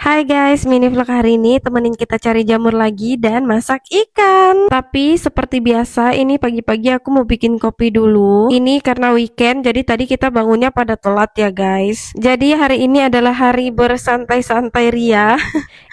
Hai guys, mini vlog hari ini temenin kita cari jamur lagi dan masak ikan. Tapi seperti biasa ini pagi-pagi aku mau bikin kopi dulu. Ini karena weekend, jadi tadi kita bangunnya pada telat ya guys. Jadi hari ini adalah hari bersantai-santai ria.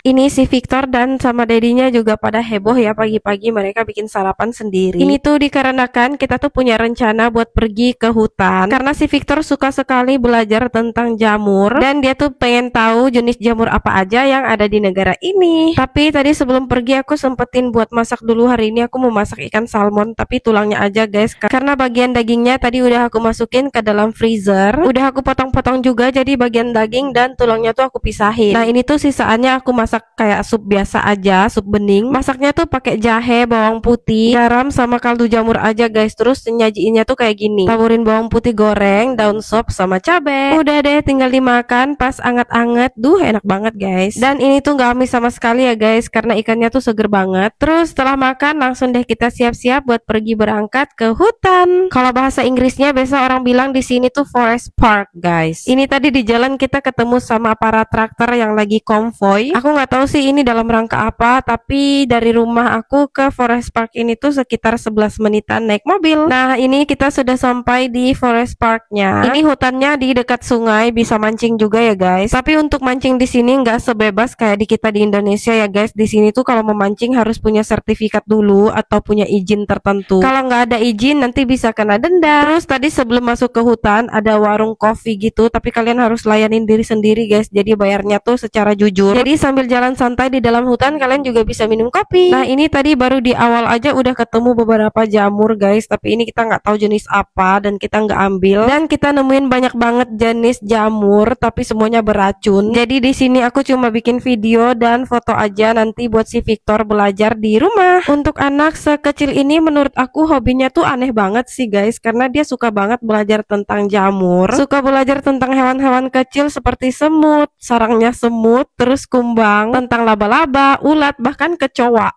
Ini si Victor dan sama dedinya juga pada heboh ya pagi-pagi mereka bikin sarapan sendiri. Ini tuh dikarenakan kita tuh punya rencana buat pergi ke hutan. Karena si Victor suka sekali belajar tentang jamur dan dia tuh pengen tahu jenis jamur apa aja yang ada di negara ini. Tapi tadi sebelum pergi aku sempetin buat masak dulu. Hari ini aku mau masak ikan salmon tapi tulangnya aja guys. Karena bagian dagingnya tadi udah aku masukin ke dalam freezer. Udah aku potong-potong juga jadi bagian daging dan tulangnya tuh aku pisahin. Nah ini tuh sisaannya aku masak kayak sup biasa aja, sup bening. Masaknya tuh pakai jahe, bawang putih, garam sama kaldu jamur aja guys. Terus nyajiinnya tuh kayak gini. Taburin bawang putih goreng, daun sop sama cabai. Udah deh tinggal dimakan pas anget-anget. Duh enak banget guys. Dan ini tuh gak amis sama sekali ya guys karena ikannya tuh seger banget. Terus setelah makan langsung deh kita siap-siap buat pergi berangkat ke hutan. Kalau bahasa Inggrisnya biasa orang bilang di sini tuh forest park guys. Ini tadi di jalan kita ketemu sama para traktor yang lagi konvoy. Aku nggak tahu sih ini dalam rangka apa, tapi dari rumah aku ke Forest Park ini tuh sekitar 11 menitan naik mobil. Nah, ini kita sudah sampai di Forest Parknya. Ini hutannya di dekat sungai, bisa mancing juga ya guys. Tapi untuk mancing di sini nggak sebebas kayak di kita di Indonesia ya guys. Di sini tuh kalau memancing harus punya sertifikat dulu atau punya izin tertentu. Kalau nggak ada izin nanti bisa kena denda. Terus tadi sebelum masuk ke hutan ada warung kopi gitu, tapi kalian harus layanin diri sendiri guys. Jadi bayarnya tuh secara jujur. Jadi sambil jalan santai di dalam hutan kalian juga bisa minum kopi. Nah ini tadi baru di awal aja udah ketemu beberapa jamur guys, tapi ini kita nggak tahu jenis apa dan kita nggak ambil. Dan kita nemuin banyak banget jenis jamur tapi semuanya beracun. Jadi di sini aku cuma bikin video dan foto aja nanti buat si Victor belajar di rumah. Untuk anak sekecil ini menurut aku hobinya tuh aneh banget sih guys, karena dia suka banget belajar tentang jamur, suka belajar tentang hewan-hewan kecil seperti semut, sarangnya semut, terus kumbang, tentang laba-laba, ulat, bahkan kecoa.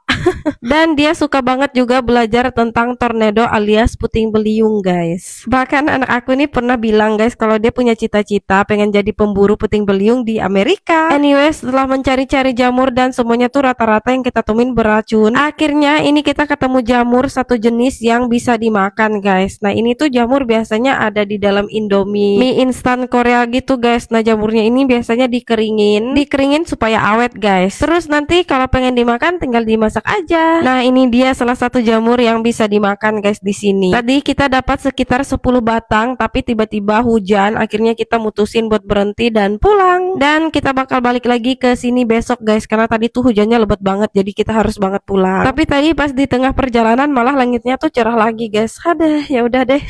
Dan dia suka banget juga belajar tentang tornado alias puting beliung guys. Bahkan anak aku ini pernah bilang guys kalau dia punya cita-cita pengen jadi pemburu puting beliung di Amerika. Anyway, setelah mencari-cari jamur dan semuanya tuh rata-rata yang kita temuin beracun, akhirnya ini kita ketemu jamur satu jenis yang bisa dimakan guys. Nah ini tuh jamur biasanya ada di dalam Indomie, mie instan Korea gitu guys. Nah jamurnya ini biasanya dikeringin supaya awet guys. Terus nanti kalau pengen dimakan tinggal dimasak aja. Nah ini dia salah satu jamur yang bisa dimakan guys di sini. Tadi kita dapat sekitar 10 batang tapi tiba-tiba hujan, akhirnya kita mutusin buat berhenti dan pulang. Dan kita bakal balik lagi ke sini besok guys karena tadi tuh hujannya lebat banget jadi kita harus banget pulang. Tapi tadi pas di tengah perjalanan malah langitnya tuh cerah lagi guys. Aduh ya udah deh.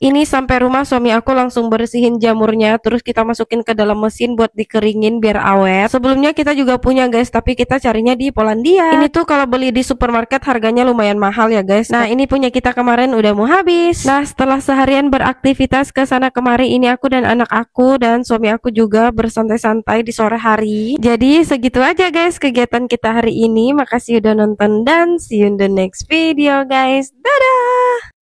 Ini sampai rumah suami aku langsung bersihin jamurnya terus kita masukin ke dalam mesin buat dikeringin biar awet. Sebelumnya kita juga punya guys tapi kita carinya di Polandia. Ini tuh kalau beli di supermarket harganya lumayan mahal ya guys. Nah ini punya kita kemarin udah mau habis. Nah setelah seharian beraktivitas ke sana kemari, ini aku dan anak aku dan suami aku juga bersantai-santai di sore hari. Jadi segitu aja guys kegiatan kita hari ini. Makasih udah nonton dan see you in the next video guys. Dadah.